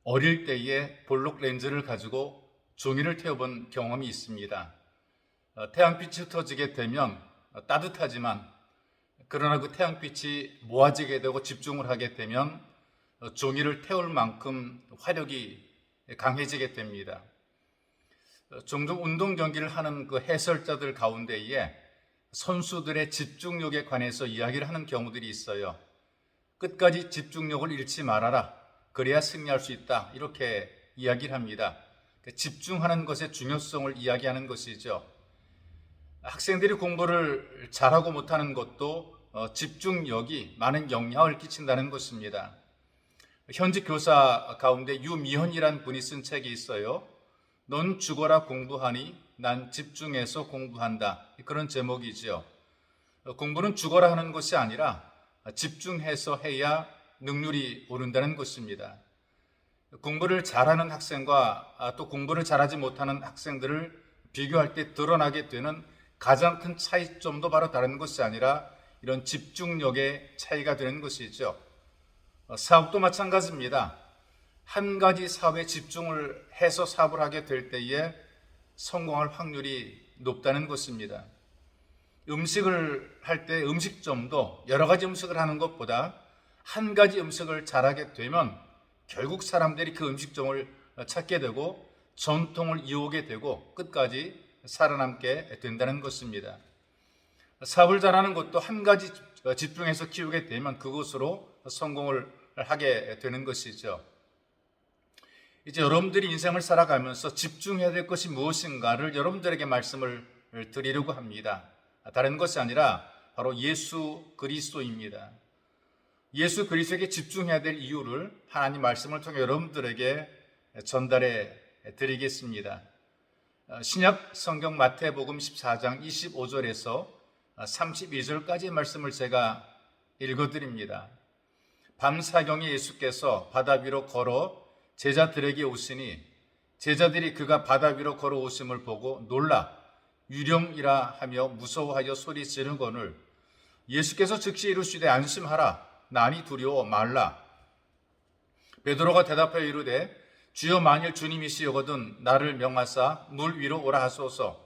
어릴 때에 볼록 렌즈를 가지고 종이를 태워본 경험이 있습니다. 태양빛이 흩어지게 되면 따뜻하지만 그러나 그 태양빛이 모아지게 되고 집중을 하게 되면 종이를 태울 만큼 화력이 강해지게 됩니다. 종종 운동 경기를 하는 그 해설자들 가운데에 선수들의 집중력에 관해서 이야기를 하는 경우들이 있어요. 끝까지 집중력을 잃지 말아라. 그래야 승리할 수 있다. 이렇게 이야기를 합니다. 집중하는 것의 중요성을 이야기하는 것이죠. 학생들이 공부를 잘하고 못하는 것도 집중력이 많은 영향을 끼친다는 것입니다. 현직 교사 가운데 유미현이라는 분이 쓴 책이 있어요. 넌 죽어라 공부하니 난 집중해서 공부한다. 그런 제목이지요. 공부는 죽어라 하는 것이 아니라 집중해서 해야 능률이 오른다는 것입니다. 공부를 잘하는 학생과 또 공부를 잘하지 못하는 학생들을 비교할 때 드러나게 되는 가장 큰 차이점도 바로 다른 것이 아니라 이런 집중력의 차이가 되는 것이죠. 사업도 마찬가지입니다. 한 가지 사업에 집중을 해서 사업을 하게 될 때에 성공할 확률이 높다는 것입니다. 음식을 할 때 음식점도 여러 가지 음식을 하는 것보다 한 가지 음식을 잘하게 되면 결국 사람들이 그 음식점을 찾게 되고 전통을 이어오게 되고 끝까지 살아남게 된다는 것입니다. 사업을 잘하는 것도 한 가지 집중해서 키우게 되면 그것으로 성공을 하게 되는 것이죠. 이제 여러분들이 인생을 살아가면서 집중해야 될 것이 무엇인가를 여러분들에게 말씀을 드리려고 합니다. 다른 것이 아니라 바로 예수 그리스도입니다. 예수 그리스도에게 집중해야 될 이유를 하나님 말씀을 통해 여러분들에게 전달해 드리겠습니다. 신약 성경 마태복음 14장 25절에서 32절까지의 말씀을 제가 읽어드립니다. 밤사경에 예수께서 바다 위로 걸어 제자들에게 오시니 제자들이 그가 바다 위로 걸어오심을 보고 놀라 유령이라 하며 무서워하여 소리 지르거늘 예수께서 즉시 이르시되 안심하라 난이 두려워 말라. 베드로가 대답하여 이르되 주여 만일 주님이시거든 나를 명하사 물 위로 오라 하소서.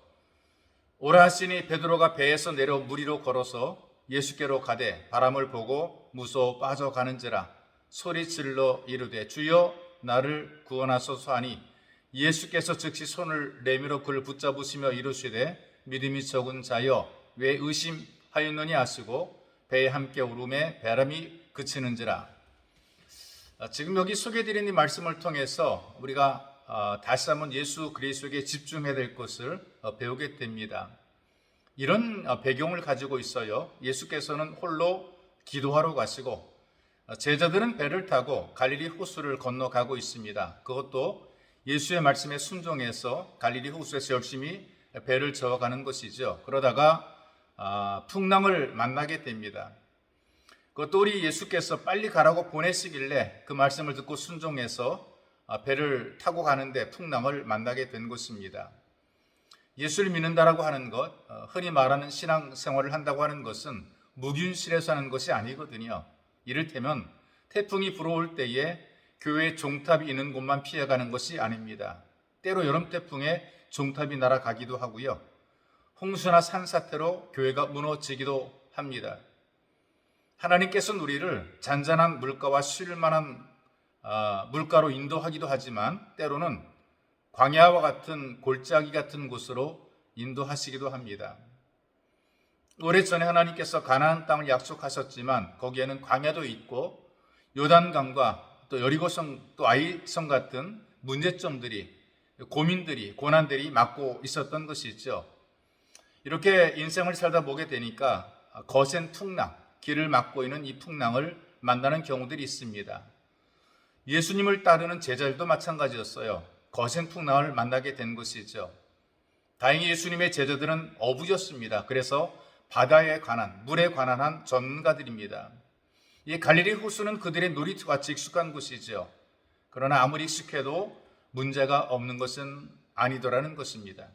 오라 하시니 베드로가 배에서 내려 물 위로 걸어서 예수께로 가되 바람을 보고 무서워 빠져가는지라 소리 질러 이르되 주여 나를 구원하소서 하니 예수께서 즉시 손을 내밀어 그를 붙잡으시며 이르시되 믿음이 적은 자여 왜 의심하였느냐 하시고 배에 함께 오름에 바람이 그치는지라. 지금 여기 소개해드린 이 말씀을 통해서 우리가 다시 한번 예수 그리스도에게 집중해야 될 것을 배우게 됩니다. 이런 배경을 가지고 있어요. 예수께서는 홀로 기도하러 가시고 제자들은 배를 타고 갈릴리 호수를 건너가고 있습니다. 그것도 예수의 말씀에 순종해서 갈릴리 호수에서 열심히 배를 저어가는 것이죠. 그러다가 풍랑을 만나게 됩니다. 그것도 우리 예수께서 빨리 가라고 보내시길래 그 말씀을 듣고 순종해서 배를 타고 가는데 풍랑을 만나게 된 것입니다. 예수를 믿는다라고 하는 것, 흔히 말하는 신앙생활을 한다고 하는 것은 무균실에서 하는 것이 아니거든요. 이를테면 태풍이 불어올 때에 교회 종탑이 있는 곳만 피해가는 것이 아닙니다. 때로 여름 태풍에 종탑이 날아가기도 하고요. 홍수나 산사태로 교회가 무너지기도 합니다. 하나님께서는 우리를 잔잔한 물가와 쉴만한 물가로 인도하기도 하지만 때로는 광야와 같은 골짜기 같은 곳으로 인도하시기도 합니다. 오래전에 하나님께서 가나안 땅을 약속하셨지만 거기에는 광야도 있고 요단강과 또 여리고성 또 아이성 같은 문제점들이 고민들이 고난들이 막고 있었던 것이 있죠. 이렇게 인생을 살다 보게 되니까 거센 풍랑, 길을 막고 있는 이 풍랑을 만나는 경우들이 있습니다. 예수님을 따르는 제자들도 마찬가지였어요. 거센 풍랑을 만나게 된 것이죠. 다행히 예수님의 제자들은 어부였습니다. 그래서 바다에 관한, 물에 관한 한 전문가들입니다. 이 갈릴리 호수는 그들의 놀이터같이 익숙한 곳이죠. 그러나 아무리 익숙해도 문제가 없는 것은 아니더라는 것입니다.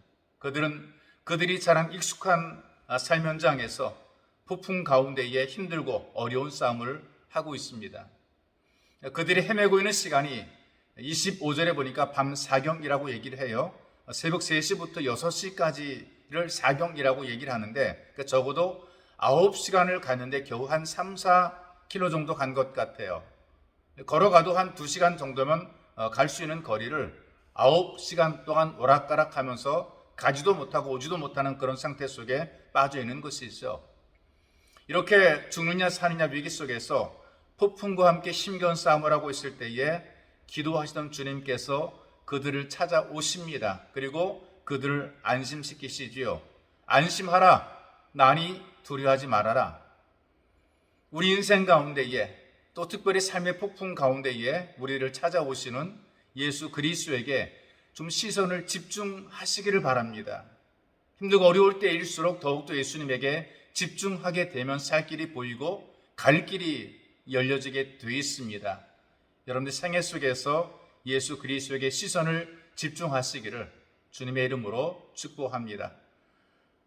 그들이 자란 익숙한 삶 현장에서 폭풍 가운데에 힘들고 어려운 싸움을 하고 있습니다. 그들이 헤매고 있는 시간이 25절에 보니까 밤 사경이라고 얘기를 해요. 새벽 3시부터 6시까지를 사경이라고 얘기를 하는데 적어도 9시간을 갔는데 겨우 한 3, 4km 정도 간 것 같아요. 걸어가도 한 2시간 정도면 갈 수 있는 거리를 9시간 동안 오락가락 하면서 가지도 못하고 오지도 못하는 그런 상태 속에 빠져 있는 것이죠. 이렇게 죽느냐 사느냐 위기 속에서 폭풍과 함께 힘겨운 싸움을 하고 있을 때에 기도하시던 주님께서 그들을 찾아오십니다. 그리고 그들을 안심시키시지요. 안심하라. 나니 두려워하지 말아라. 우리 인생 가운데에 또 특별히 삶의 폭풍 가운데에 우리를 찾아오시는 예수 그리스도에게 좀 시선을 집중하시기를 바랍니다. 힘들고 어려울 때일수록 더욱더 예수님에게 집중하게 되면 살 길이 보이고 갈 길이 열려지게 되어 있습니다. 여러분들 생애 속에서 예수 그리스도에게 시선을 집중하시기를 주님의 이름으로 축복합니다.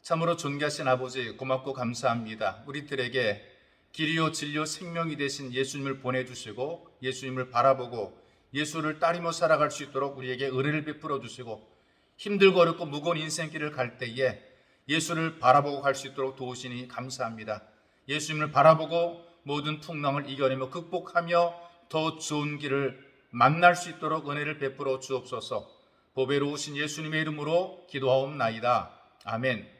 참으로 존귀하신 아버지 고맙고 감사합니다. 우리들에게 길이요 진리요 생명이 되신 예수님을 보내주시고 예수님을 바라보고 예수를 따르며 살아갈 수 있도록 우리에게 은혜를 베풀어 주시고 힘들고 어렵고 무거운 인생길을 갈 때에 예수를 바라보고 갈 수 있도록 도우시니 감사합니다. 예수님을 바라보고 모든 풍랑을 이겨내며 극복하며 더 좋은 길을 만날 수 있도록 은혜를 베풀어 주옵소서. 보배로우신 예수님의 이름으로 기도하옵나이다. 아멘.